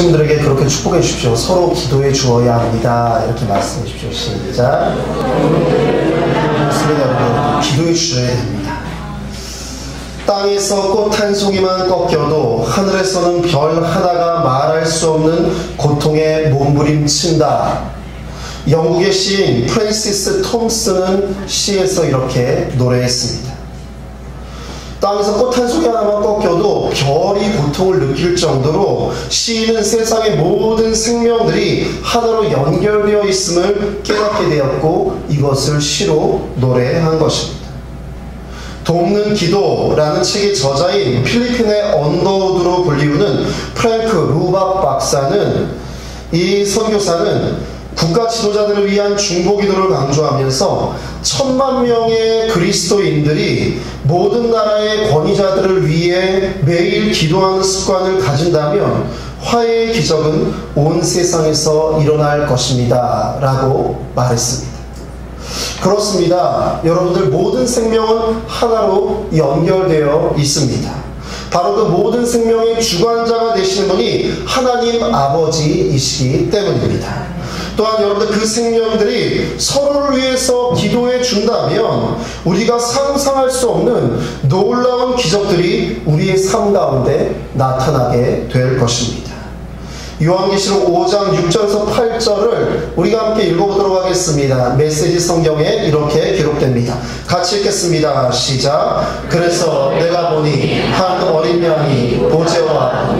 계신 분들에게 그렇게 축복해 주십시오. 서로 기도해 주어야 합니다. 이렇게 말씀해 주십시오. 시작. 맞습니다, 여러분. 기도해 주셔야 됩니다. 땅에서 꽃 한 송이만 꺾여도 하늘에서는 별 하나가 말할 수 없는 고통에 몸부림친다. 영국의 시인 프랜시스 톰슨은 시에서 이렇게 노래했습니다. 땅에서 꽃 한 송이 하나만 꺾여도 별이 고통을 느낄 정도로 시인은 세상의 모든 생명들이 하나로 연결되어 있음을 깨닫게 되었고 이것을 시로 노래한 것입니다. 돕는 기도라는 책의 저자인 필리핀의 언더우드로 불리우는 프랭크 루박 박사는, 이 선교사는 국가 지도자들을 위한 중보기도를 강조하면서 1000만 명의 그리스도인들이 모든 나라의 권위자들을 위해 매일 기도하는 습관을 가진다면 화해의 기적은 온 세상에서 일어날 것입니다 라고 말했습니다. 그렇습니다. 여러분들, 모든 생명은 하나로 연결되어 있습니다. 바로 그 모든 생명의 주관자가 되시는 분이 하나님 아버지이시기 때문입니다. 또한 여러분들, 그 생명들이 서로를 위해서 기도해 준다면 우리가 상상할 수 없는 놀라운 기적들이 우리의 삶 가운데 나타나게 될 것입니다. 요한계시록 5장 6절에서 8절을 우리가 함께 읽어보도록 하겠습니다. 메시지 성경에 이렇게 기록됩니다. 같이 읽겠습니다. 시작. 그래서 내가 보니 한 어린 양이 보제와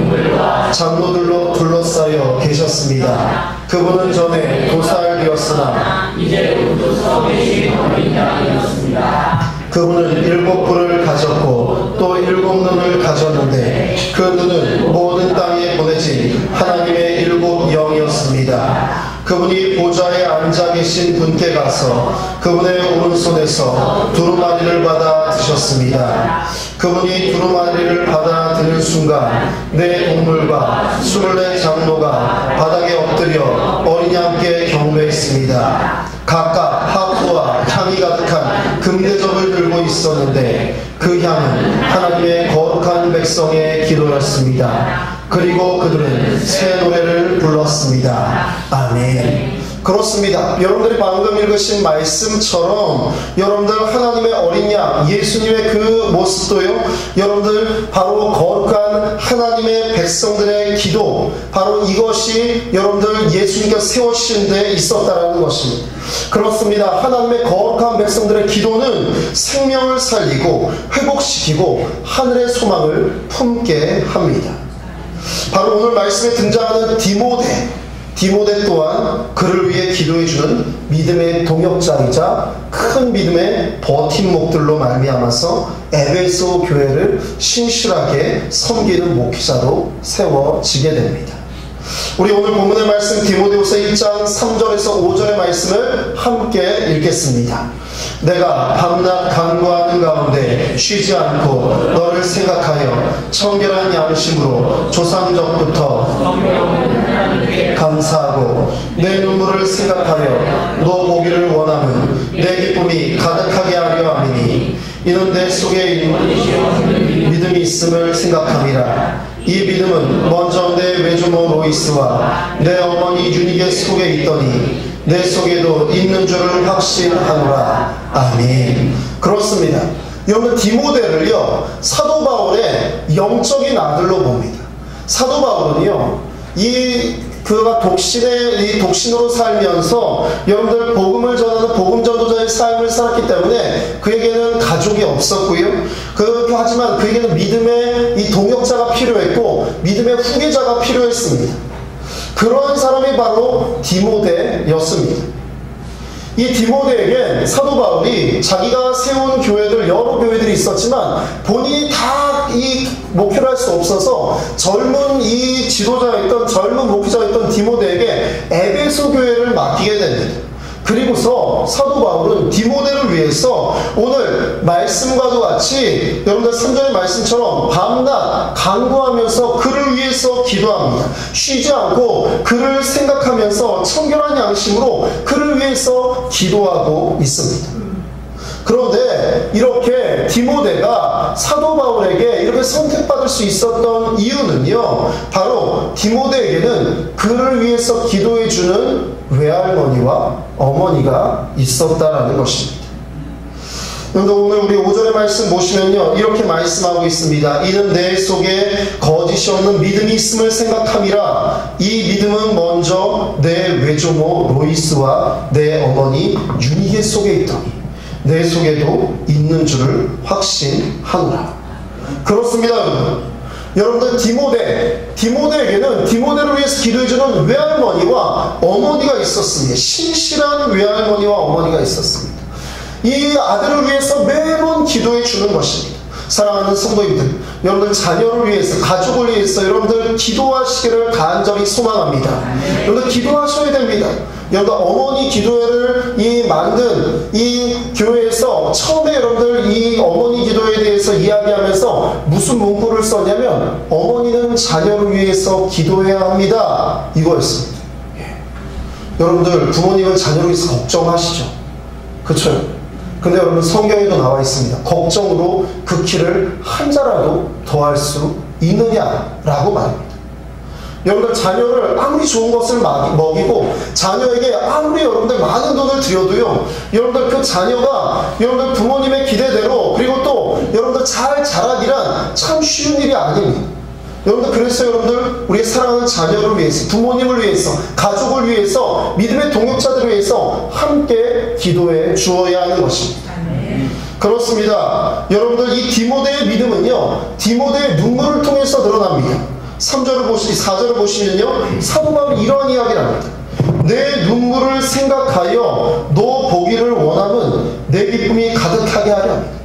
장로들로 둘러싸여 계셨습니다. 그분은 전에 도살되었으나 이제 우두서 계신 어린 양이었습니다. 그분은 7뿔을 가졌고 또 7눈을 가졌는데 그 눈은 모든 땅에 보내진 하나님의 7 영이었습니다. 그분이 보좌에 앉아 계신 분께 가서 그분의 오른손에서 두루마리를 받아 드셨습니다. 그분이 두루마리를 받아 드는 순간 네 동물과 24 장로가 바닥에 엎드려 어린 양께 경배했습니다. 각각 하프와 향이 가득한 금대접을 들고 있었는데 그 향은 하나님의 거룩한 백성의 기도였습니다. 그리고 그들은 새 노래를 불렀습니다. 아멘. 그렇습니다. 여러분들이 방금 읽으신 말씀처럼 여러분들, 하나님의 어린 양 예수님의 그 모습도요, 여러분들 바로 거룩한 하나님의 백성들의 기도, 바로 이것이 여러분들 예수님께서 세우신 데 있었다라는 것입니다. 그렇습니다. 하나님의 거룩한 백성들의 기도는 생명을 살리고 회복시키고 하늘의 소망을 품게 합니다. 바로 오늘 말씀에 등장하는 디모데 또한 그를 위해 기도해주는 믿음의 동역자이자 큰 믿음의 버팀목들로 말미암아서 에베소 교회를 신실하게 섬기는 목회자로 세워지게 됩니다. 우리 오늘 본문의 말씀 디모데후서 1장 3절에서 5절의 말씀을 함께 읽겠습니다. 내가 밤낮 간구하는 가운데 쉬지 않고 너를 생각하여 청결한 양심으로 조상적부터 감사하고 내 눈물을 생각하여 너 보기를 원함은 내 기쁨이 가득하게 하려 함이니 이는 내 속에 믿음이 있음을 생각함이라. 이 믿음은 먼저 내 외조모 로이스와 내 어머니 유니게 속에 있더니 내 속에도 있는 줄을 확신하노라. 아멘. 그렇습니다. 여러분, 디모데를요 사도 바울의 영적인 아들로 봅니다. 사도 바울은요 그가 독신으로 살면서 여러분들 복음을 전하는 복음 전도자의 삶을 살았기 때문에 그에게는 가족이 없었고요. 하지만 그에게는 믿음의 이 동역자가 필요했고 믿음의 후계자가 필요했습니다. 그런 사람이 바로 디모데였습니다. 이 디모데에게 사도 바울이 자기가 세운 교회들, 여러 교회들이 있었지만 본인이 다 이 목회를 할 수 없어서 젊은 이 지도자였던, 젊은 목회자였던 디모데에게 에베소 교회를 맡기게 됩니다. 그리고서 사도 바울은 디모데를 위해서 오늘 말씀과도 같이 여러분들 3절의 말씀처럼 밤낮 간구하면서 그를 위해서 기도합니다. 쉬지 않고 그를 생각하면서 청결한 양심으로 그를 위해서 기도하고 있습니다. 그런데 이렇게 디모데가 사도 바울에게 이렇게 선택받을 수 있었던 이유는요, 바로 디모데에게는 그를 위해서 기도해주는 외할머니와 어머니가 있었다라는 것입니다. 그런데 오늘 우리 5절의 말씀 보시면요, 이렇게 말씀하고 있습니다. 이는 내 속에 거짓이 없는 믿음이 있음을 생각함이라. 이 믿음은 먼저 내 외조모 로이스와 내 어머니 유니게 속에 있더니 내 속에도 있는 줄을 확신하노라. 그렇습니다, 여러분. 여러분들 디모데에게는 디모데를 위해서 기도해주는 외할머니와 어머니가 있었습니다. 신실한 외할머니와 어머니가 있었습니다. 이 아들을 위해서 매번 기도해 주는 것입니다. 사랑하는 성도님들, 여러분들 자녀를 위해서, 가족을 위해서 여러분들 기도하시기를 간절히 소망합니다. 여러분들 기도하셔야 됩니다. 여러분들 어머니 기도회를 만든 이 교회에서 처음에 여러분들 이 어머니 기도에 대해서 이야기하면서 무슨 문구를 썼냐면, 어머니는 자녀를 위해서 기도해야 합니다, 이거였습니다. 여러분들 부모님은 자녀를 위해서 걱정하시죠? 그렇죠? 근데 여러분 성경에도 나와 있습니다. 걱정으로 그 키를 한 자라도 더할 수 있느냐라고 말합니다. 여러분들 자녀를 아무리 좋은 것을 먹이고 자녀에게 아무리 여러분들 많은 돈을 들여도요, 여러분들 그 자녀가 여러분들 부모님의 기대대로 그리고 또 여러분들 잘 자라기란 참 쉬운 일이 아닙니다. 여러분들 그래서 여러분들 우리의 사랑하는 자녀를 위해서, 부모님을 위해서, 가족을 위해서, 믿음의 동역자들을 위해서 함께 기도해 주어야 하는 것입니다. 그렇습니다. 여러분들 이 디모데의 믿음은요, 디모데의 눈물을 통해서 드러납니다. 4절을 보시면요, 사도 바울이 이러한 이야기를 합니다. 내 눈물을 생각하여 너 보기를 원함은 내 기쁨이 가득하게 하려 합니다.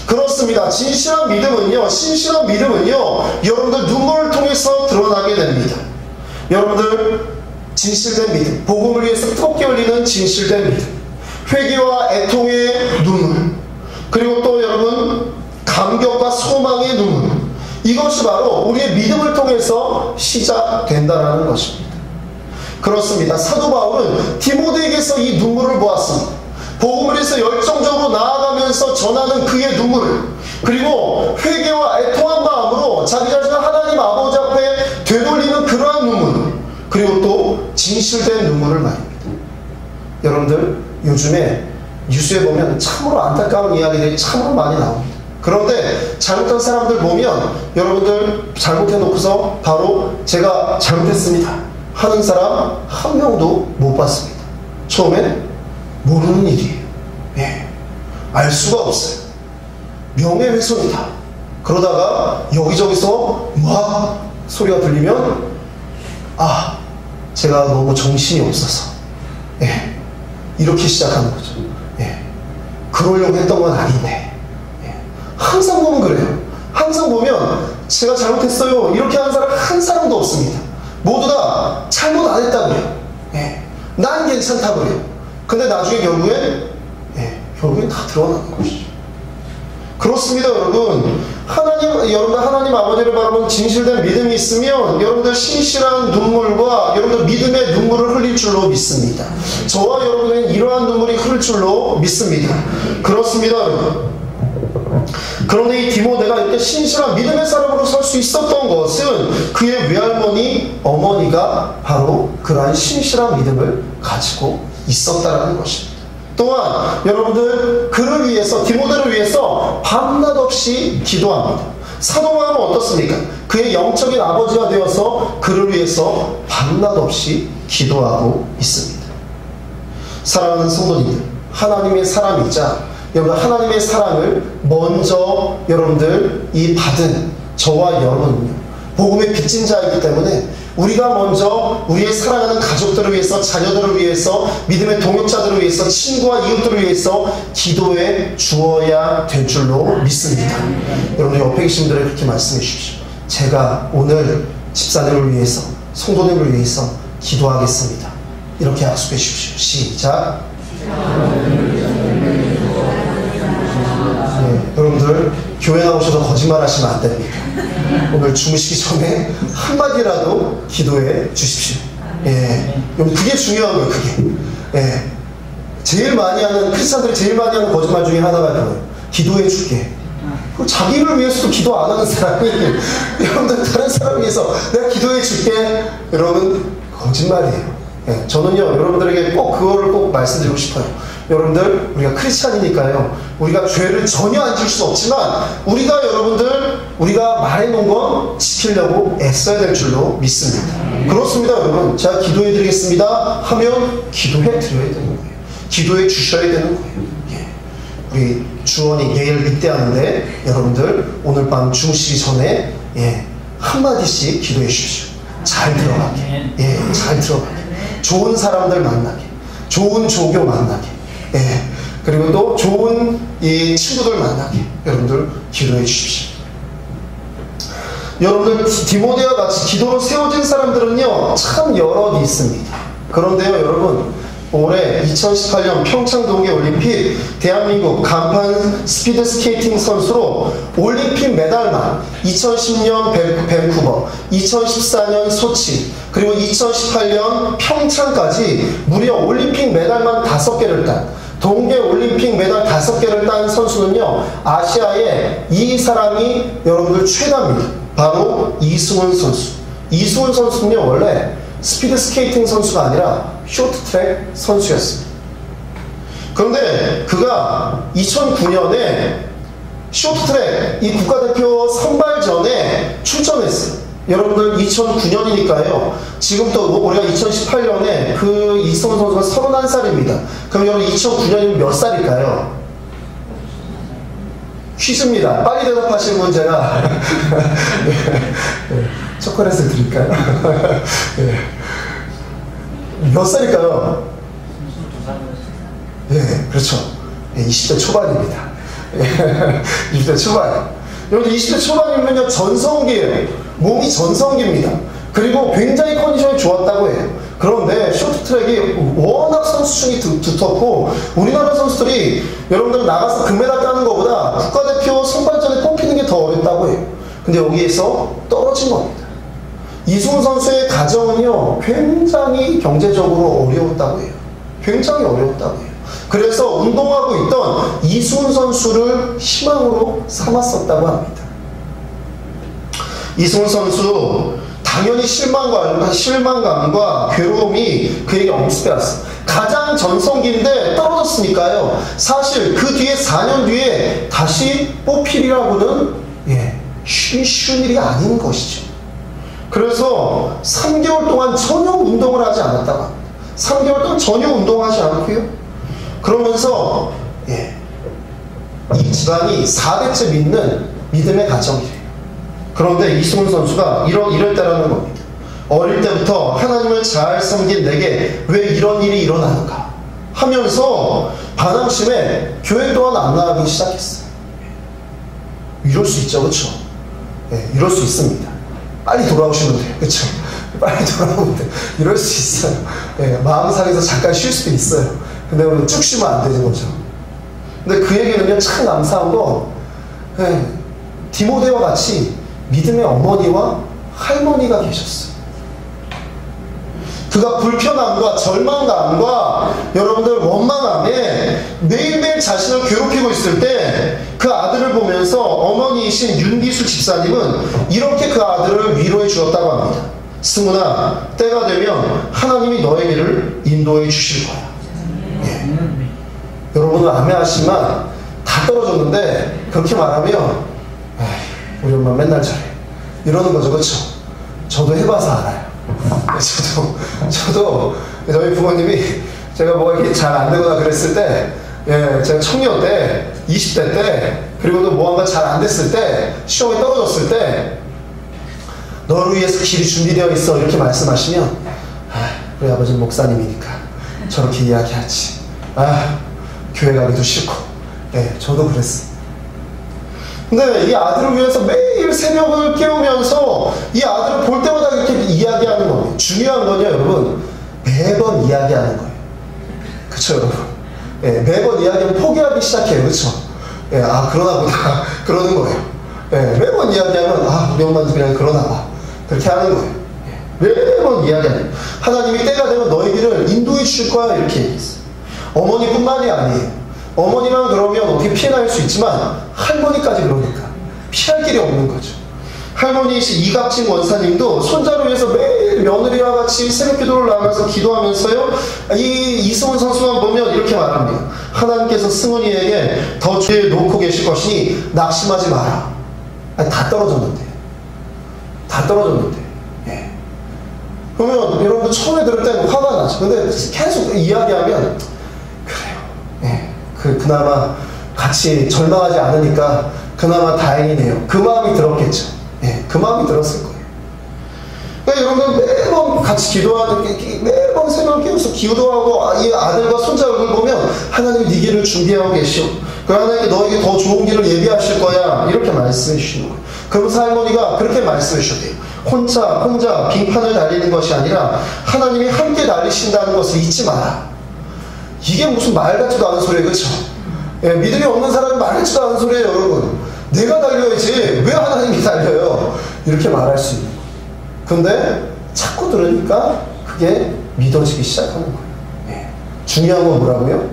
그렇습니다. 진실한 믿음은요, 신실한 믿음은요, 여러분들 눈물을 통해서 드러나게 됩니다. 여러분들 진실된 믿음, 복음을 위해서 뜨겁게 흘리는 진실된 믿음, 회개와 애통의 눈물, 그리고 또 여러분 감격과 소망의 눈물, 이것이 바로 우리의 믿음을 통해서 시작된다는 것입니다. 그렇습니다. 사도 바울은 디모데에게서 이 눈물을 보았습니다. 복음을 위해서 열정적으로 나아가면서 전하는 그의 눈물을, 그리고 회개와 애통한 마음으로 자기 자신을 하나님 아버지 앞에 되돌리는 그러한 눈물, 그리고 또 진실된 눈물을 말입니다. 여러분들 요즘에 뉴스에 보면 참으로 안타까운 이야기들이 참으로 많이 나옵니다. 그런데 잘못한 사람들 보면 여러분들 잘못해놓고서 바로 제가 잘못했습니다 하는 사람 한 명도 못 봤습니다. 처음엔 모르는 일이에요. 알 수가 없어요. 명예훼손이다. 그러다가 여기저기서 막 소리가 들리면, 아, 제가 너무 정신이 없어서 이렇게 시작하는 거죠. 그러려고 했던 건 아닌데. 항상 보면 그래요. 항상 보면 제가 잘못했어요 이렇게 하는 사람 한 사람도 없습니다. 모두 다 잘못 안 했다고요. 난 괜찮다고요. 근데 나중에 결국엔 다 드러나는 것이죠. 그렇습니다, 여러분. 여러분들 하나님 아버지를 바라보는 진실된 믿음이 있으면 여러분들 신실한 눈물과 여러분들 믿음의 눈물을 흘릴 줄로 믿습니다. 저와 여러분은 이러한 눈물이 흐를 줄로 믿습니다. 그렇습니다, 여러분. 그런데 이 디모데가 이렇게 신실한 믿음의 사람으로 설 수 있었던 것은 그의 외할머니, 어머니가 바로 그러한 신실한 믿음을 가지고 있었다라는 것입니다. 또한 여러분들 그를 위해서, 디모데를 위해서 밤낮 없이 기도합니다. 사도 바울은 어떻습니까? 그의 영적인 아버지가 되어서 그를 위해서 밤낮 없이 기도하고 있습니다. 사랑하는 성도님들, 하나님의 사람이자 여러분 하나님의 사랑을 먼저 여러분들 이 받은 저와 여러분은요, 복음의 빚진 자이기 때문에 우리가 먼저 우리의 사랑하는 가족들을 위해서, 자녀들을 위해서, 믿음의 동역자들을 위해서, 친구와 이웃들을 위해서 기도해 주어야 될 줄로 믿습니다. 여러분 옆에 계신 분들에게 그렇게 말씀해 주십시오. 제가 오늘 집사님을 위해서, 성도님을 위해서 기도하겠습니다. 이렇게 약속해 주십시오. 시작. 여러분들 교회 나오셔서 거짓말 하시면 안 됩니다. 오늘 주무시기 전에 한마디라도 기도해 주십시오. 여러분 그게 중요한 거예요. 그게 제일 많이 하는, 크리스찬들이 제일 많이 하는 거짓말 중에 하나가 뭐예요? 기도해 줄게. 자기를 위해서도 기도 안 하는 사람이 여러분들 다른 사람을 위해서 내가 기도해 줄게. 여러분 거짓말이에요. 예, 저는요 여러분들에게 꼭 그거를 꼭 말씀드리고 싶어요. 여러분들 우리가 크리스찬이니까요 우리가 죄를 전혀 안 지을 수 없지만 우리가 여러분들 우리가 말해놓은 건 지키려고 애써야 될 줄로 믿습니다. 그렇습니다. 여러분 제가 기도해 드리겠습니다 하면 기도해 드려야 되는 거예요. 기도해 주셔야 되는 거예요. 예. 우리 주원이 예를 빗대하는데 여러분들 오늘 밤 주무시기 전에 예, 한마디씩 기도해 주십시오. 잘 들어가게. 예, 잘 들어가게. 좋은 사람들 만나게. 좋은 조교 만나게. 예. 그리고 또 좋은 이 친구들 만나게. 여러분들 기도해 주십시오. 여러분들 디모데와 같이 기도로 세워진 사람들은요 참 여럿 있습니다. 그런데요 여러분 올해 2018년 평창 동계올림픽 대한민국 간판 스피드 스케이팅 선수로 올림픽 메달만 2010년 밴쿠버, 2014년 소치, 그리고 2018년 평창까지 무려 올림픽 메달만 5개를 딴 동계올림픽 메달 5개를 딴 선수는요 아시아에 이 사람이 여러분들 최다입니다. 바로 이승훈 선수. 이승훈 선수는요 원래 스피드 스케이팅 선수가 아니라 쇼트트랙 선수였습니다. 그런데 그가 2009년에 쇼트트랙 이 국가대표 선발전에 출전했어요. 여러분들 2009년이니까요. 지금 또 우리가 2018년에 그 이승훈 선수가 31살입니다. 그럼 여러분 2009년이면 몇 살일까요? 퀴즈입니다. 빨리 대답하시는 분 제가 초콜릿을 드릴까요? 몇 살일까요? 예, 그렇죠. 20대 초반입니다. 20대 초반. 여러분 20대 초반이면요 전성기예요. 몸이 전성기입니다. 그리고 굉장히 컨디션이 좋았다고 해요. 그런데 쇼트트랙이 워낙 선수층이 두텁고 우리나라 선수들이 여러분들 나가서 금메달 따는 것보다 국가대표 선발전에 뽑히는 게 더 어렵다고 해요. 근데 여기에서 떨어진 겁니다. 이승훈 선수의 가정은요 굉장히 경제적으로 어려웠다고 해요. 굉장히 어려웠다고 해요. 그래서 운동하고 있던 이승훈 선수를 희망으로 삼았었다고 합니다. 이승훈 선수 당연히 실망감과 괴로움이 그에게 엄습해왔어요. 가장 전성기인데 떨어졌으니까요. 사실 그 뒤에 4년 뒤에 다시 뽑히리라고는 쉬운 일이 아닌 것이죠. 그래서 3개월 동안 전혀 운동을 하지 않았다고 합니다. 3개월 동안 전혀 운동하지 않고요. 그러면서 이 집안이 4대째 믿는 믿음의 가정이래요. 그런데 이승훈 선수가 이럴 때라는 겁니다. 어릴 때부터 하나님을 잘 섬긴 내게 왜 이런 일이 일어나는가 하면서 반항심에 교회 또한 안 나가기 시작했어요. 이럴 수 있죠, 그렇죠? 이럴 수 있습니다. 빨리 돌아오시면 돼요, 그렇죠? 빨리 돌아오면 돼요. 이럴 수 있어요. 마음 상해서 잠깐 쉴 수도 있어요. 근데 오늘 쭉 쉬면 안 되는 거죠. 근데 그에게는요 참 감사한 건 디모데와 같이 믿음의 어머니와 할머니가 계셨어요. 그가 불편함과 절망감과 여러분들 원망함에 매일매일 자신을 괴롭히고 있을 때 그 아들을 보면서 어머니이신 윤기수 집사님은 이렇게 그 아들을 위로해 주었다고 합니다. 승훈아, 때가 되면 하나님이 너의 길을 인도해 주실 거야. 여러분은 아멘하시지만 다 떨어졌는데 그렇게 말하면 우리 엄마 맨날 저래 이러는 거죠, 그렇죠? 저도 해봐서 알아요. 저도 저희 부모님이 제가 뭐가 이렇게 잘 안 되거나 그랬을 때, 제가 청년 때, 20대 때, 그리고 또 뭐한가 잘 안 됐을 때, 시험에 떨어졌을 때, 너를 위해서 길이 준비되어 있어 이렇게 말씀하시면 우리 아버지는 목사님이니까 저렇게 이야기하지. 교회 가기도 싫고. 저도 그랬어요. 근데 이 아들을 위해서 매일 새벽을 깨우면서 이 아들을 볼 때마다 이렇게 이야기하는 거예요. 중요한 건요, 여러분. 매번 이야기하는 거예요. 그쵸, 여러분? 매번 이야기하면 포기하기 시작해요. 그쵸? 그러나 보다. 그러는 거예요. 매번 이야기하면, 우리 엄마는 그냥 그러나 봐. 그렇게 하는 거예요. 매번 이야기하는 거예요. 하나님이 때가 되면 너희 길을 인도해 주실 거야. 이렇게 얘기했어요. 어머니뿐만이 아니에요. 어머니만 그러면 어떻게 피해갈 수 있지만 할머니까지 그러니까 피할 길이 없는 거죠. 할머니이신 이갑진 원사님도 손자를 위해서 매일 며느리와 같이 새벽 기도를 나가서 기도하면서요, 이승훈 선수만 보면 이렇게 말합니다. 하나님께서 승훈이에게 더 주에 놓고 계실 것이니 낙심하지 마라. 아니, 다 떨어졌는데. 예. 그러면 여러분들 처음에 들을 때는 화가 나죠. 근데 계속 이야기하면 그래요. 예. 그나마 같이 절망하지 않으니까 그나마 다행이네요. 그 마음이 들었겠죠. 예, 그 마음이 들었을 거예요. 그러니까 여러분들 매번 같이 기도하는, 매번 새벽을 깨워서 기도하고 이 아들과 손자 얼굴 보면 하나님이 네 길을 준비하고 계시오. 그 하나님이 너에게 더 좋은 길을 예비하실 거야. 이렇게 말씀해 주시는 거예요. 그러면서 할머니가 그렇게 말씀해 주셨대요. 혼자 빙판을 달리는 것이 아니라 하나님이 함께 달리신다는 것을 잊지 마라. 이게 무슨 말 같지도 않은 소리예요. 그렇죠? 예, 믿음이 없는 사람은 말 같지도 않은 소리예요, 여러분. 내가 달려야지 왜 하나님이 달려요? 이렇게 말할 수 있는 거예요. 근데 자꾸 들으니까 그게 믿어지기 시작하는 거예요. 예. 중요한 건 뭐라고요?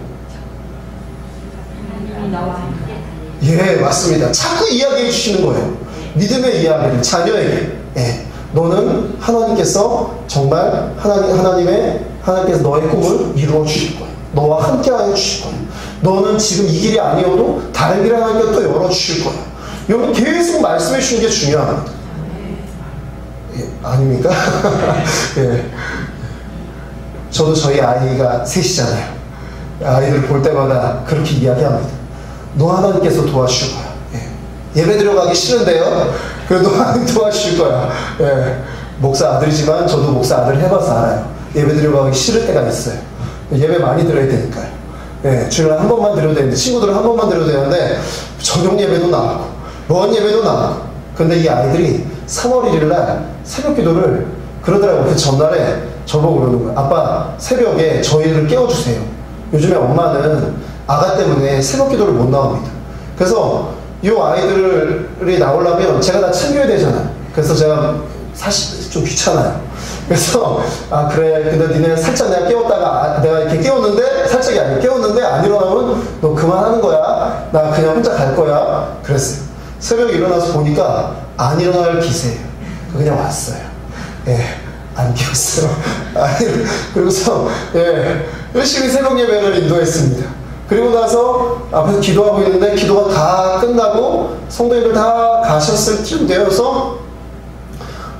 예, 맞습니다. 자꾸 이야기해 주시는 거예요. 믿음의 이야기를 자녀에게. 예. 너는 하나님께서 정말 하나님께서 너의 꿈을 이루어 주실 거예요. 너와 함께 하여 주실 거예요. 너는 지금 이 길이 아니어도 다른 길을 하나님께 또 열어주실 거예요. 여러분 계속 말씀해 주시는 게 중요합니다. 예, 아닙니까? 예. 저도 저희 아이가 셋이잖아요. 아이들 볼 때마다 그렇게 이야기합니다. 너 하나님께서 도와주실 거야. 예. 예배 들어가기 싫은데요. 그래도 하나님 도와주실 거야. 예. 목사 아들이지만 저도 목사 아들 해봐서 알아요. 예배 들어가기 싫을 때가 있어요. 예배 많이 들어야 되니까요. 예, 주일날 한 번만 드려도 되는데, 친구들은 한 번만 드려도 되는데, 저녁 예배도 나오고, 먼 예배도 나오고. 근데 이 아이들이 3월 1일 날 새벽 기도를 그러더라고요. 그 전날에 저보고 그러는 거예요. 아빠, 새벽에 저희를 깨워주세요. 요즘에 엄마는 아가 때문에 새벽 기도를 못 나옵니다. 그래서 이 아이들이 나오려면 제가 다 챙겨야 되잖아요. 그래서 제가 사실 좀 귀찮아요. 그래서 그래, 근데 니네 살짝 내가 깨웠다가 내가 이렇게 깨웠는데 살짝이 아니고 깨웠는데 안 일어나면 너 그만하는 거야. 나 그냥 혼자 갈 거야. 그랬어요. 새벽에 일어나서 보니까 안 일어날 기세예요. 그냥 왔어요. 예, 안 깨웠어요. 그리고서 예, 열심히 새벽 예배를 인도했습니다. 그리고 나서 앞에서 기도하고 있는데 기도가 다 끝나고 성도님들 다 가셨을 쯤 되어서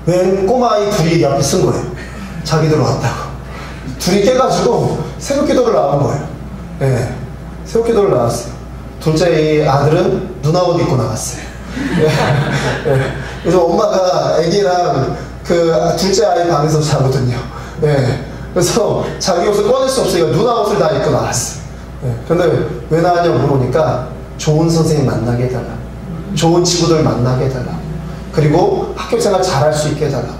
웬 꼬마아이 둘이 옆에 쓴 거예요. 자기들 왔다고. 둘이 깨가지고 새벽 기도를 나온 거예요. 예, 새벽 기도를 나왔어요. 둘째 이 아들은 누나 옷 입고 나왔어요. 예, 예. 그래서 엄마가 애기랑 그 둘째 아이 방에서 자거든요. 예, 그래서 자기 옷을 꺼낼 수 없으니까 누나 옷을 다 입고 나왔어요. 예, 근데 왜 나왔냐고 물어보니까 좋은 선생님 만나게 해달라. 좋은 친구들 만나게 해달라. 그리고 학교생활 잘할 수 있게 해달라고.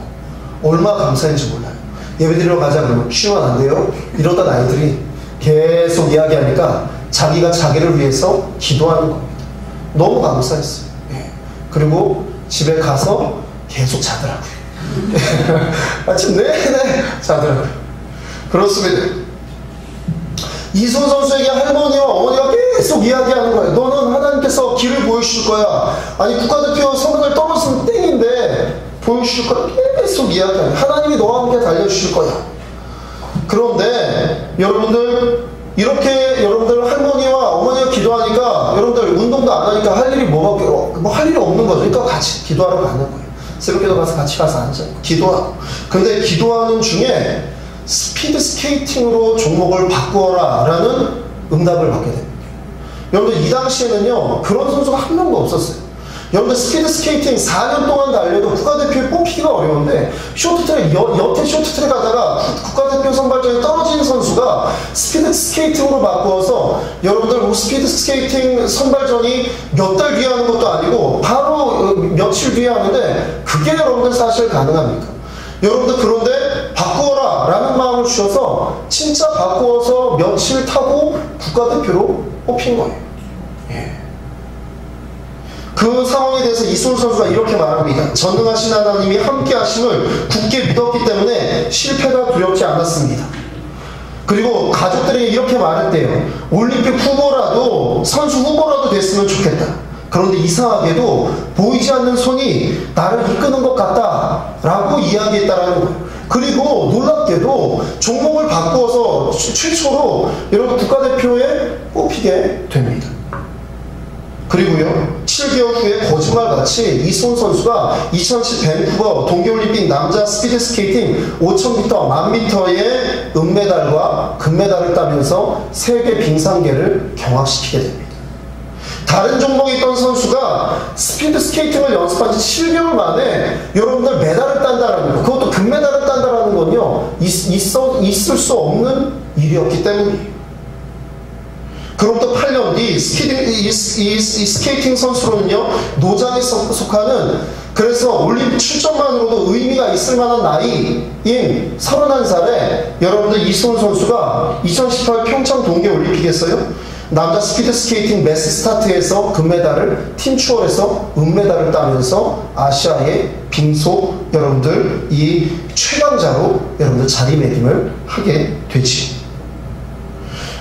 얼마나 감사한지 몰라요. 예배드리러 가자 그러면 쉬면 안 돼요? 이러던 아이들이 계속 이야기하니까 자기가 자기를 위해서 기도하는 겁니다. 너무 감사했어요. 예. 그리고 집에 가서 계속 자더라고요. 아침 내내 자더라고요. 그렇습니다. 이승훈 선수에게 할머니와 어머니가 계속 이야기하는 거예요. 너는 하나님께서 길을 보여주실 거야. 아니 국가대표 성적을 떨어지면 땡인데 보여주실 거야. 계속 이야기해요. 하나님이 너와 함께 달려주실 거야. 그런데 여러분들 이렇게 여러분들 할머니와 어머니가 기도하니까 여러분들 운동도 안 하니까 할 일이 할 일이 없는 거죠. 그러니까 같이 기도하러 가는 거예요. 새벽기도 가서 같이 가서 앉아 기도하고. 근데 기도하는 중에 스피드 스케이팅으로 종목을 바꾸어라 라는 응답을 받게 됩니다. 여러분들 이 당시에는요 그런 선수가 한 명도 없었어요. 여러분들 스피드 스케이팅 4년 동안 달려도 국가대표에 뽑히기가 어려운데 쇼트트랙, 여태 쇼트트랙 하다가 국가대표 선발전에 떨어진 선수가 스피드 스케이팅으로 바꾸어서 여러분들 스피드 스케이팅 선발전이 몇 달 뒤에 하는 것도 아니고 바로 며칠 뒤에 하는데 그게 여러분들 사실 가능합니까? 여러분들 그런데 바꾸어라 라는 마음을 주셔서 진짜 바꾸어서 며칠 타고 국가대표로 뽑힌 거예요. 예. 그 상황에 대해서 이승훈 선수가 이렇게 말합니다. 전능하신 하나님이 함께 하심을 굳게 믿었기 때문에 실패가 두렵지 않았습니다. 그리고 가족들에게 이렇게 말했대요. 올림픽 후보라도, 선수 후보라도 됐으면 좋겠다. 그런데 이상하게도 보이지 않는 손이 나를 이끄는 것 같다라고 이야기했다라는 거예요. 그리고 놀랍게도 종목을 바꾸어서 최초로 여러분 국가대표에 뽑히게 됩니다. 그리고요, 7개월 후에 거짓말같이 이승훈 선수가 2010 밴쿠버 동계올림픽 남자 스피드스케이팅 5000m, 1000m의 은메달과 금메달을 따면서 세계 빙상계를 경악시키게 됩니다. 다른 종목에 있던 선수가 스피드스케이팅을 연습한 지 7개월 만에 여러분들 메달을 딴다라는 거, 그것도 금메달을 딴다라는 건요, 있을 수 없는 일이었기 때문이에요. 그로부터 8년 뒤 이 스케이팅 선수로는요, 노장에 속하는, 그래서 올림픽 출전만으로도 의미가 있을 만한 나이인 31살에 여러분들 이승훈 선수가 2018 평창 동계올림픽에서요, 남자 스피드스케이팅 매스 스타트에서 금메달을, 팀 추월에서 은메달을 따면서 아시아의 빙속 여러분들 이 최강자로 여러분들 자리매김을 하게 되지.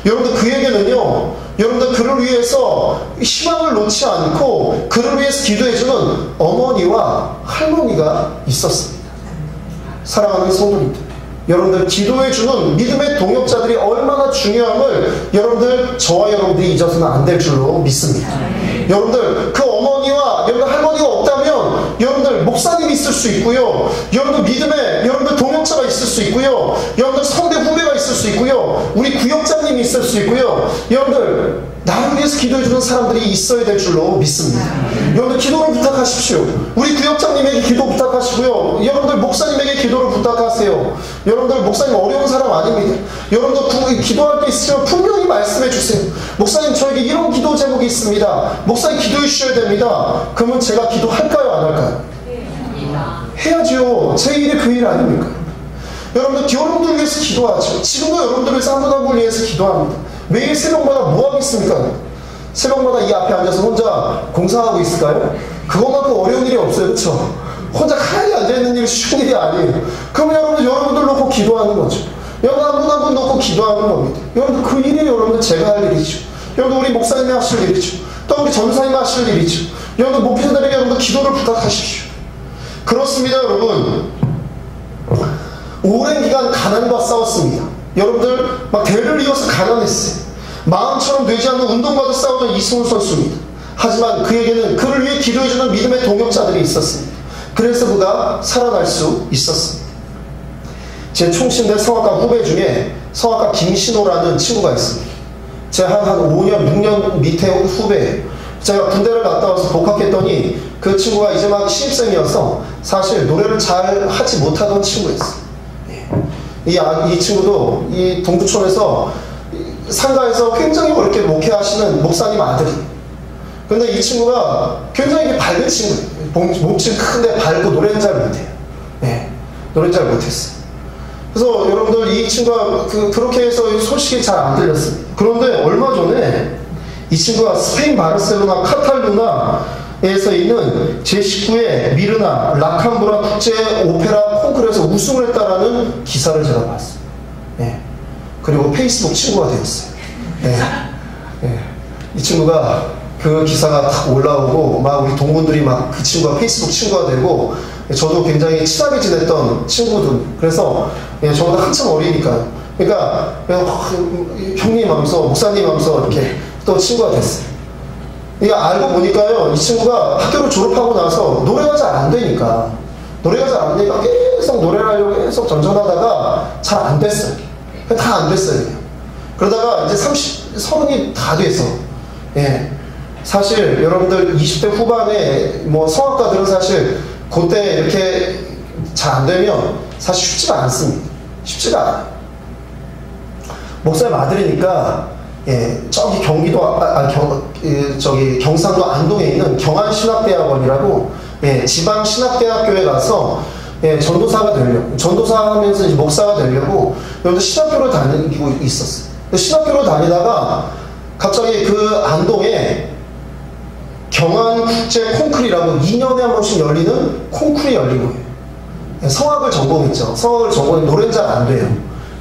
여러분들 그에게는요, 여러분들 그를 위해서 희망을 놓지 않고 그를 위해서 기도해주는 어머니와 할머니가 있었습니다. 사랑하는 성도님들, 여러분들 기도해주는 믿음의 동역자들이 얼마나 중요함을 여러분들, 저와 여러분들이 잊어서는 안 될 줄로 믿습니다. 여러분들 그 어머니와 여러분들 할머니가 없다면 여러분들 목사님이 있을 수 있고요, 여러분들 믿음의 여러분들 동역자가 있을 수 있고요, 여러분들 선배 후배가 있을 수 있고요, 우리 구역장님이 있을 수 있고요, 여러분들 나를 위해서 기도해주는 사람들이 있어야 될 줄로 믿습니다. 여러분들 기도를 부탁하십시오. 우리 구역장님에게 기도 부탁하시고요, 여러분들 목사님에게 기도를 부탁하세요. 여러분들 목사님 어려운 사람 아닙니다. 여러분들 기도할 게 있으면 분명히 말씀해 주세요. 목사님 저에게 이런 기도 제목이 있습니다. 목사님 기도해 주셔야 됩니다. 그러면 제가 기도할까요, 안 할까요? 해야죠. 제 일이 그 일 아닙니까? 여러분들 여러분들 위해서 기도하죠. 지금도 여러분들을 한 분 한 분 위해서 기도합니다. 매일 새벽마다 뭐 하겠습니까? 새벽마다 이 앞에 앉아서 혼자 공사하고 있을까요? 그것만큼 어려운 일이 없어요. 그렇죠? 혼자 가만히 앉아있는 일이 쉬운 일이 아니에요. 그러면 여러분들 놓고 기도하는 거죠. 여러분 한 분 한 분 놓고 기도하는 겁니다. 여러분들 그 일이 여러분들 제가 할 일이죠. 여러분 우리 목사님이 하실 일이죠. 또 우리 전사님이 하실 일이죠. 여러분 목회자들에게 여러분들 기도를 부탁하십시오. 그렇습니다. 여러분 오랜 기간 가난과 싸웠습니다. 여러분들 막 대를 이어서 가난했어요. 마음처럼 되지 않는 운동과도 싸우던 이승훈 선수입니다. 하지만 그에게는 그를 위해 기도해주는 믿음의 동역자들이 있었습니다. 그래서 그가 살아날 수 있었습니다. 제 총신대 성악가 후배 중에 성악가 김신호라는 친구가 있습니다. 제가 한 5년, 6년 밑에 후배예요. 제가 군대를 갔다 와서 복학했더니 그 친구가 이제 막 신입생이어서 사실 노래를 잘 하지 못하던 친구였어요. 이 친구도 이 동두촌에서 상가에서 굉장히 어렵게 목회하시는 목사님 아들이에요. 근데 이 친구가 굉장히 밝은 친구예요. 몸집 큰데 밝고 노래는 잘 못해요. 네, 노래는 잘 못했어요. 그래서 여러분들 이 친구가 그렇게 해서 소식이 잘 안 들렸습니다. 그런데 얼마 전에 이 친구가 스페인 바르셀로나 카탈루나에서 있는 제19회 미르나 라캄브라 국제 오페라 콩쿠르에서 우승을 했다라는 기사를 제가 봤어요. 네. 그리고 페이스북 친구가 되었어요. 네. 네. 이 친구가 그 기사가 딱 올라오고 막 우리 동문들이 막 그 친구가 페이스북 친구가 되고, 저도 굉장히 친하게 지냈던 친구들. 그래서 저보다 한참 어리니까요. 그러니까 형님 하면서 목사님 하면서 이렇게 또 친구가 됐어요. 이게 알고 보니까요, 이 친구가 학교를 졸업하고 나서 노래가 잘 안 되니까 계속 노래를 하려고 계속 전전하다가 잘 안 됐어요. 다 안 됐어요. 그러다가 이제 30이 다 돼서, 예. 사실 여러분들 20대 후반에 뭐 성악가들은 사실 그때 이렇게 잘 안 되면 사실 쉽지가 않습니다. 쉽지가 않아요. 목사님 아들이니까, 예, 저기 경기도, 저기 경상도 안동에 있는 경안신학대학원이라고, 예, 지방신학대학교에 가서, 예, 전도사가 되려고, 전도사 하면서 이제 목사가 되려고, 여기서 신학교를 다니고 있었어요. 신학교를 다니다가 갑자기 그 안동에 경안국제 콩쿨이라고 2년에 한 번씩 열리는 콩쿨이 열린 거예요. 성악을 전공했죠. 성악을 전공해 노래는 잘 안 돼요.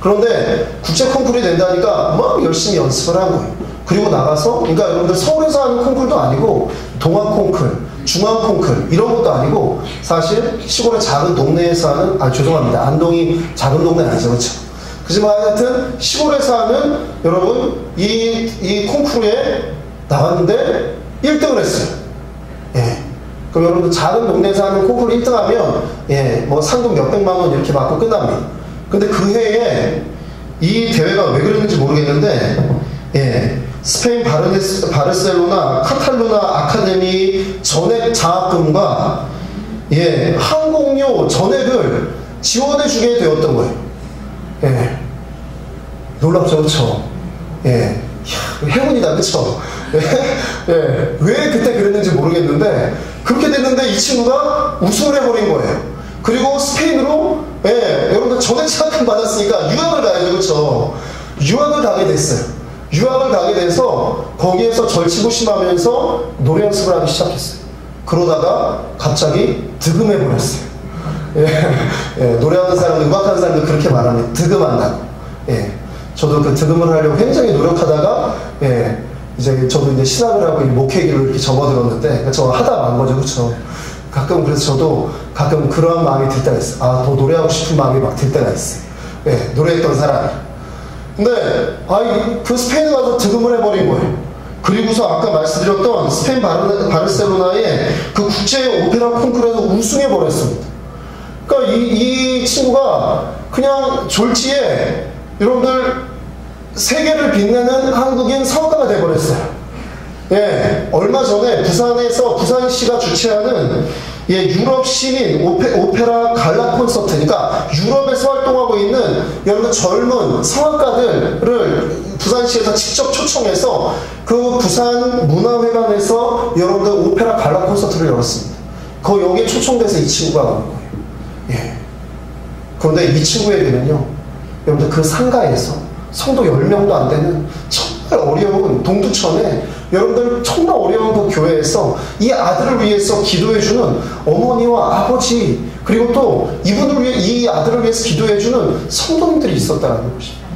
그런데 국제 콩쿨이 된다니까 막 열심히 연습을 한 거예요. 그리고 나가서, 그러니까 여러분들 서울에서 하는 콩쿨도 아니고 동안 콩쿨, 중앙 콩쿨 이런 것도 아니고 사실 시골의 작은 동네에서 하는, 죄송합니다, 안동이 작은 동네 아니죠, 그렇죠? 그지만 하여튼 시골에서 하는 여러분 이 콩쿠르에 나갔는데 1등을 했어요. 예. 그럼 여러분들 작은 동네에서 하는 콩쿠르 1등하면 예, 뭐 상금 몇백만 원 이렇게 받고 끝납니다. 근데 그 해에 이 대회가 왜 그랬는지 모르겠는데 예, 스페인 바르셀로나 카탈루나 아카데미 전액 장학금과 예, 항공료 전액을 지원해 주게 되었던 거예요. 예. 놀랍죠, 그쵸? 예. 이야, 행운이다, 그쵸? 예. 예. 왜 그때 그랬는지 모르겠는데, 그렇게 됐는데 이 친구가 우승을 해버린 거예요. 그리고 스페인으로, 예, 여러분들 전액 장학금 받았으니까 유학을 가야죠, 그쵸? 유학을 가게 됐어요. 유학을 가게 돼서 거기에서 절치부심하면서 노래 연습을 하기 시작했어요. 그러다가 갑자기 득음해버렸어요. 예, 예, 노래하는 사람들, 음악하는 사람들 그렇게 말하네. 득음한다고. 예, 저도 그 득음을 하려고 굉장히 노력하다가, 예, 저도 이제 신학을 하고 목회기로 이렇게 접어들었는데, 저 하다 만 거죠, 그쵸? 가끔 그래서 저도 가끔 그러한 마음이 들 때가 있어요. 아, 더 노래하고 싶은 마음이 막 들 때가 있어요. 예, 노래했던 사람이. 근데, 그 스페인에 가서 득음을 해버린 거예요. 그리고서 아까 말씀드렸던 스페인 바르셀로나의 그 국제 오페라 콩쿠르에서 우승해버렸습니다. 그러니까 이 친구가 그냥 졸지에 여러분들 세계를 빛내는 한국인 성악가가 돼버렸어요. 예, 얼마 전에 부산시가 주최하는 예, 유럽 시민 오페라 갈라 콘서트, 그러니까 유럽에서 활동하고 있는 여러분들 젊은 성악가들을 부산시에서 직접 초청해서 그 부산 문화회관에서 여러분들 오페라 갈라 콘서트를 열었습니다. 여기에 초청돼서 이 친구가 나온 거예요. 예. 그런데 이 친구에게는요, 여러분들 그 상가에서 성도 10명도 안 되는 정말 어려운 동두천에 여러분들 정말 어려운 그 교회에서 이 아들을 위해서 기도해주는 어머니와 아버지, 그리고 또 이 아들을 위해서 기도해주는 성도님들이 있었다는 것입니다.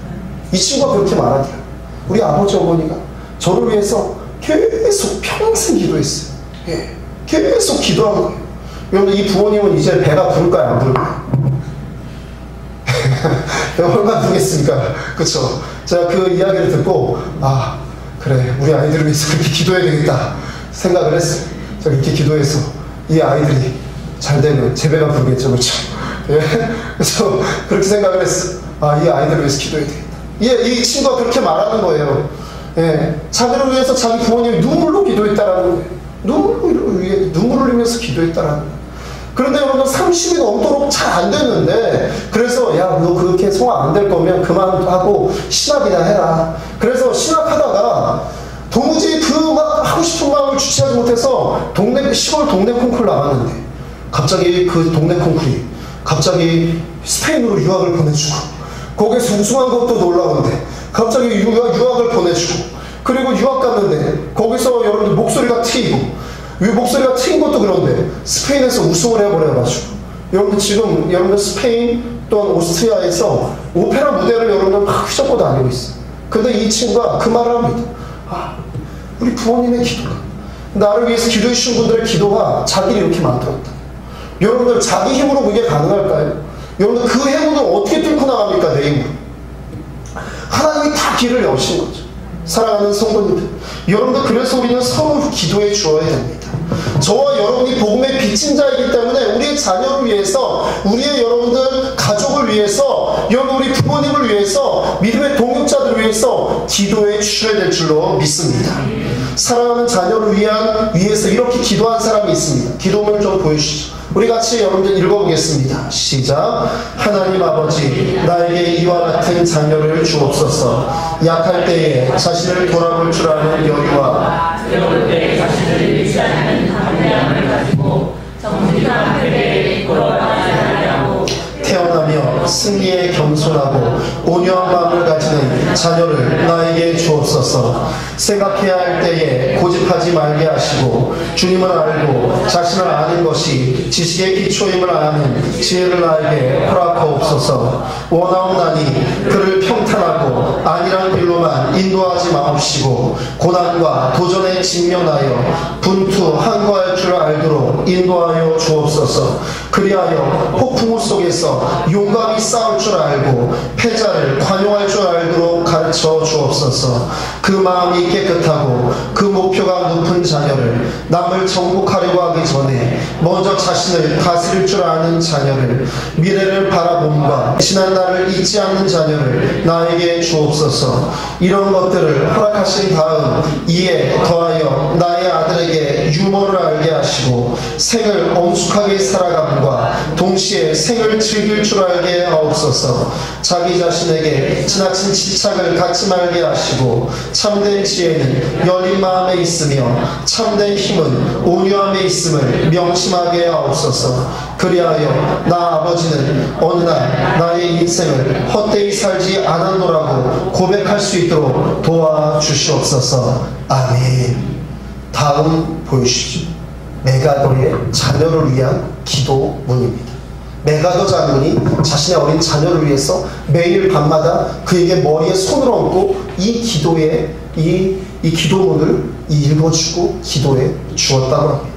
이 친구가 그렇게 말하더라고요. 우리 아버지 어머니가 저를 위해서 계속 평생 기도했어요. 예. 계속 기도한 거예요. 여러분 이 부모님은 이제 배가 부를까요, 안 부를까요? 얼마나 부르겠습니까? 그쵸? 제가 그 이야기를 듣고 그래, 우리 아이들을 위해서 그렇게 기도해야 되겠다 생각을 했어요. 제가 이렇게 기도해서 이 아이들이 잘 되면 제 배가 부르겠죠, 그렇죠? 예? 그래서 그렇게 생각을 했어요. 이 아이들을 위해서 기도해야 되겠다. 이 친구가 그렇게 말하는 거예요. 예, 자기를 위해서 자기 부모님이 눈물로 기도했다라는 거예요. 눈물을 흘리면서 기도했다라는 거예요. 그런데 여러분 30이 넘도록 잘 안 됐는데, 그래서 너 그렇게 성악 안 될 거면 그만하고 신학이나 해라. 그래서 신학하다가 도무지 막 하고 싶은 마음을 주체하지 못해서 시골 동네 콩쿠르 나갔는데, 갑자기 그 동네 콩쿠르이 갑자기 스페인으로 유학을 보내주고, 거기서 우승한 것도 놀라운데 갑자기 유학을 보내주고, 그리고 유학 갔는데 거기서 여러분들 목소리가 트이고, 목소리가 트인 것도 그런데 스페인에서 우승을 해버려가지고, 여러분들 스페인 또는 오스트리아에서 오페라 무대를 여러분들 막 휘젓고 다니고 있어요. 근데 이 친구가 그 말을 합니다. 우리 부모님의 기도가, 나를 위해서 기도해 주신 분들의 기도가 자기를 이렇게 만들었다. 여러분들 자기 힘으로 그게 가능할까요? 여러분들 그 행운을 어떻게 뚫고 나갑니까? 내 힘으로. 하나님이 다 길을 여신 거죠. 사랑하는 성도님들, 여러분들 그래서 우리는 서로 기도해 주어야 됩니다. 저와 여러분이 복음의 빚진 자이기 때문에 우리의 자녀를 위해서, 우리의 여러분들 가족을 위해서, 여러분 우리 부모님을 위해서, 믿음의 동역자들을 위해서 기도해 주셔야 될 줄로 믿습니다. 사랑하는 자녀를 위해서 이렇게 기도한 사람이 있습니다. 기도문을 좀 보여주시죠. 우리 같이 여러분들 읽어보겠습니다. 시작. 하나님 아버지, 나에게 이와 같은 자녀를 주옵소서. 약할 때에 자신을 돌아볼 줄 아는 여유와 어려울 때 자신을 잃지 않는 담대함을 가지고 정직한 패배에 부끄러워하지 않으려고 태어나며 승리에 겸손하고 온유한 마음을 가지는 자녀를 나에게 주옵소서. 생각해야 할 때에 고집하지 말게 하시고 주님을 알고 자신을 아는 것이 지식의 기초임을 아는 지혜를 나에게 허락하옵소서. 원하옵나니 그를 평탄하고 안일한 길로만 인도하지 마옵시고 고난과 도전에 직면하여 분투 항거할 줄 알도록 인도하여 주옵소서. 그리하여 폭풍우 속에서 용감히 싸울 줄 알고 패자를 관용할 줄 알도록 가르쳐 주옵소서. 그 마음이 깨끗하고 그 목표가 높은 자녀를 남을 정복하려고 하기 전에 먼저 자신을 다스릴 줄 아는 자녀를 미래를 바라봄과 지난 날을 잊지 않는 자녀를 나에게 주옵소서. 이런 것들을 허락하신 다음 이에 더하여 나의 아들에게 유머를 알게 하시고 생을 엄숙하게 살아감과 동시에 생을 즐길 줄 알게 하옵소서. 자기 자신에게 지나친 집착을 갖지 말게 하시고 참된 지혜는 열린 마음에 있으며 참된 힘은 온유함에 있음을 명심하게 하옵소서. 그리하여 나 아버지는 어느 날 나의 인생을 헛되이 살지 않았노라고 고백할 수 있도록 도와주시옵소서. 아멘. 다음 보여주십시오. 메가더의 자녀를 위한 기도문입니다. 메가더 장군이 자신의 어린 자녀를 위해서 매일 밤마다 그에게 머리에 손을 얹고 이 기도에 이 기도문을 읽어주고 기도해 주었다고 합니다.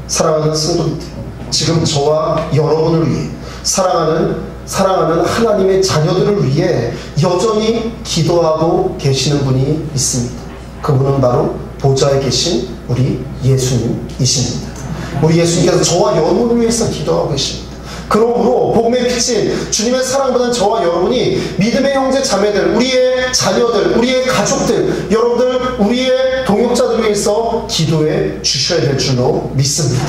사랑하는 성도님들, 지금 저와 여러분을 위해 사랑하는 하나님의 자녀들을 위해 여전히 기도하고 계시는 분이 있습니다. 그분은 바로 보좌에 계신 우리 예수님이십니다. 우리 예수님께서 저와 여러분을 위해서 기도하고 계십니다. 그러므로 복음의 빛인 주님의 사랑받은 저와 여러분이 믿음의 형제 자매들, 우리의 자녀들, 우리의 가족들, 여러분들, 우리의 동역자들을 위해서 기도해 주셔야 될 줄로 믿습니다.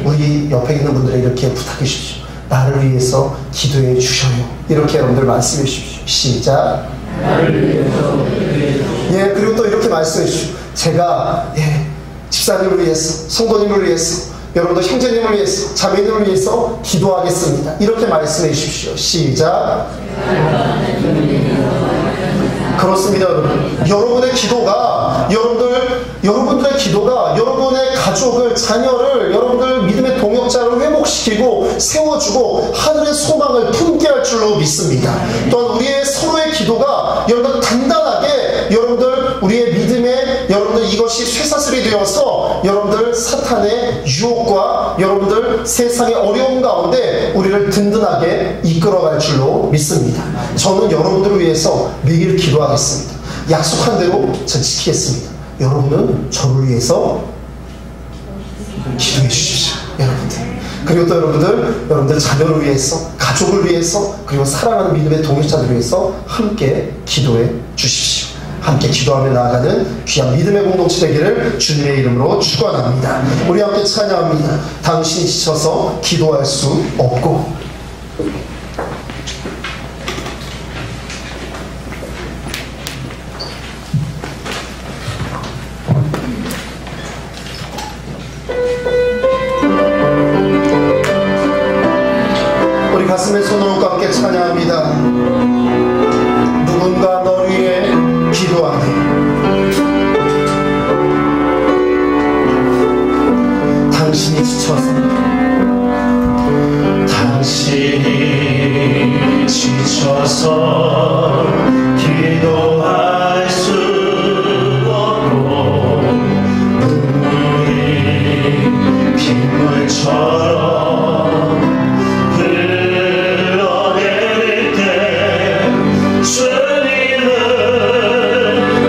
우리 옆에 있는 분들에 이렇게 부탁해 주십시오. 나를 위해서 기도해 주셔요. 이렇게 여러분들 말씀해 주십시오. 시작. 예, 그리고 또 이렇게 말씀해 주십시오. 제가 집사님을 위해서, 성도님을 위해서, 여러분들 형제님을 위해서, 자매님을 위해서 기도하겠습니다. 이렇게 말씀해 주십시오. 시작. 그렇습니다, 여러분. 여러분의 기도가, 여러분들의 기도가 여러분의 가족을, 자녀를, 여러분들 믿음의 동역자를 회복시키고 세워주고 하늘의 소망을 품게 할 줄로 믿습니다. 또한 우리의 서로의 기도가 여러분들 단단하게, 여러분들 우리의 믿음에 여러분들 이것이 쇠사슬이 되어서 여러분들 사탄의 유혹과 여러분들 세상의 어려움 가운데 우리를 든든하게 이끌어갈 줄로 믿습니다. 저는 여러분들을 위해서 매일 기도하겠습니다. 약속한 대로 전 지키겠습니다. 여러분은 저를 위해서 기도해 주십시오. 여러분들. 그리고 또 여러분들 자녀를 위해서, 가족을 위해서, 그리고 사랑하는 믿음의 동역자들을 위해서 함께 기도해 주십시오. 함께 기도하며 나아가는 귀한 믿음의 공동체 되기를 주님의 이름으로 축원합니다. 우리 함께 찬양합니다. 당신이 지쳐서 기도할 수 없고. 우리 가슴에 손을 얹고 함께 찬양합니다. 누군가 너를 위해 기도하네. 당신이 지쳐서 기도할 수 없고 눈물이 빗물처럼 흘러내릴 때 주님은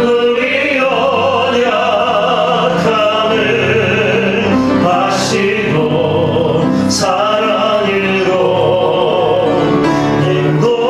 우리 연약함을 아시고 사랑으로 인도하시네.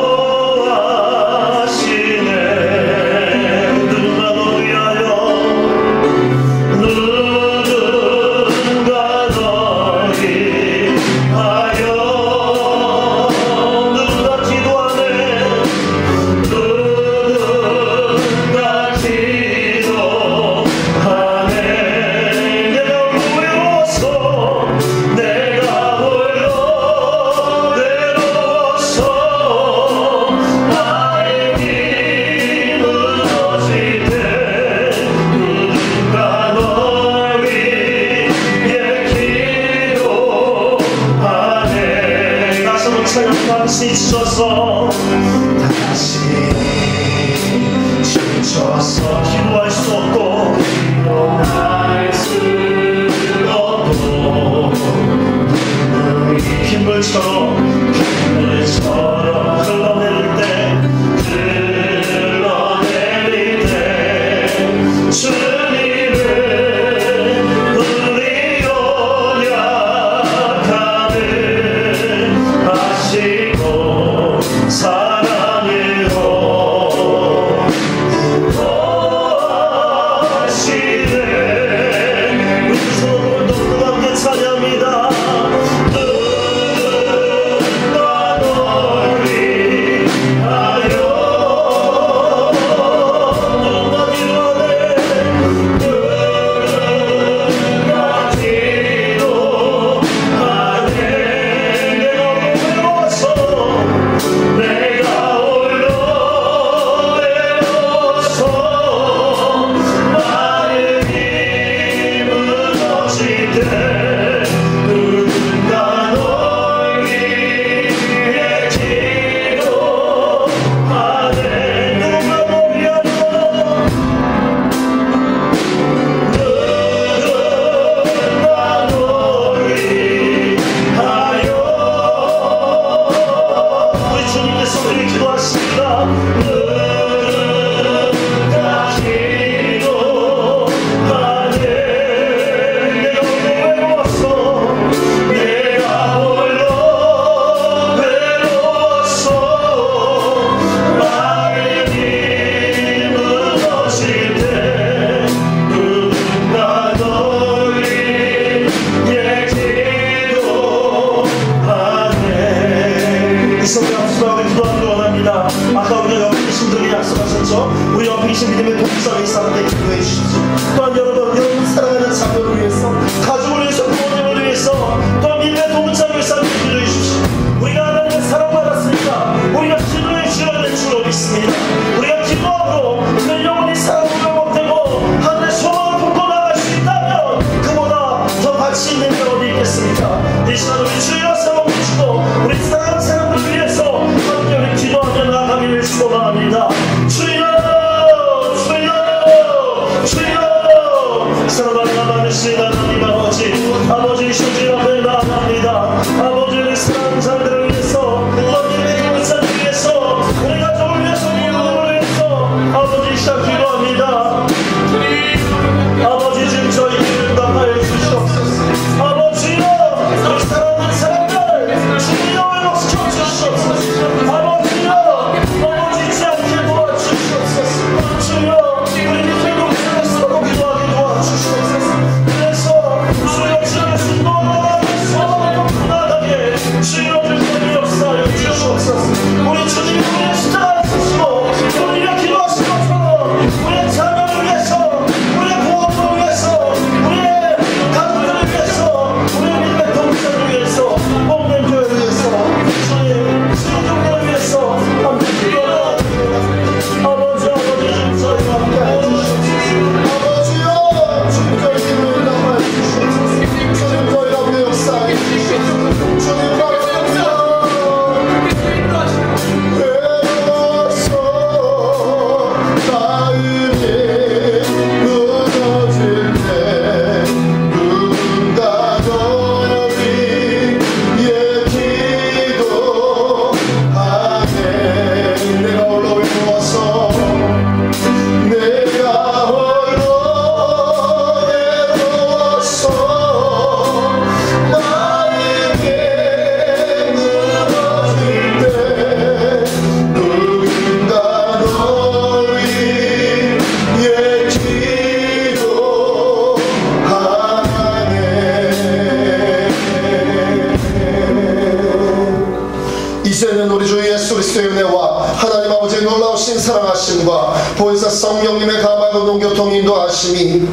우리 옆에 계신 믿음의 동성의 사람들 기도해 주십시오. 또한 여러분 사랑하는 자녀를 위해서, 가족을 위해서, 부모님을 위해서, 또한 믿음의 동성의 위해서 기도해 주십시오. 우리가 하나님의 사랑받았으니까 우리가 기도해 주셔야 될 줄로 믿습니다. 우리가 기도함으로 그 영혼이 사랑으로 못되고 하늘의 소망을 품고 나갈 수 있다면 그보다 더 가치 있는 게 어디 있겠습니까? 이 시간 우리 주여 세워 주시고 우리 사랑하는 사람들을 위해서 함께 우리 기도하며 나아가기를 소망합니다. 주여 사랑하는 하나님 아버지 주님 앞에 나아갑니다. 아버지 우리 사랑하는 사람들을 위해서, 하나님의 감사를 위해서, 우리 가족을 위해서, 우리 부모를 위해서 아버지 시작 기도합니다. 아버지 지금 저희 기도를 답하여 주시옵소서. 아버지여 우리 사랑하는 사람들 주여 회복시켜 주시옵소서. 아버지여 넘어지지 않게 도와주시옵소서. 주여 우리 믿음의 동생을 서로 기도하게 도와주시옵소서. 그래서 주여 주여 순도하게 나가게 주여 주님의 역사에 주시옵소서. 우리 주님이 우리의 십자가에 쓰시고 우리가 기도하신 것처럼 우리의 자녀를 위해서, 우리의 부모를 위해서, 우리의 가족들을 위해서, 우리의 믿음의 동생을 위해서, 복된 교회를 위해서, 주의 종교를 위해서 함께 기도하라. 아버지 지금 저희와 함께 해주시옵소서. 아버지여 주님 저희 기도를 담아해 주시옵소서. 주님 저희 가운데 역사해 주시옵소서. 주님 바랍니다. 외로워서 마음이 무너질 때 누군가 너를 위해 기도하네. 내가 홀로 외로워서 마음이 무너질 때 누군가 너를 위해 기도하네. 이제는 우리 주 예수 그리스도의 은혜와 하나님 아버지의 놀라우신 사랑하심과 보혜사 성령님의 감화고 농교통 인도하심이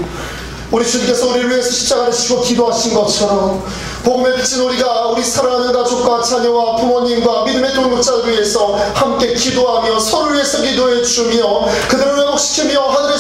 우리 주님께서 우리를 위해서 십자가를 지고 기도하신 것처럼 복음의 빛인 우리가 우리 사랑하는 가족과 자녀와 부모님과 믿음의 동역자를 위해서 함께 기도하며 서로를 위해서 기도해 주며 그들을 회복시키며 하늘의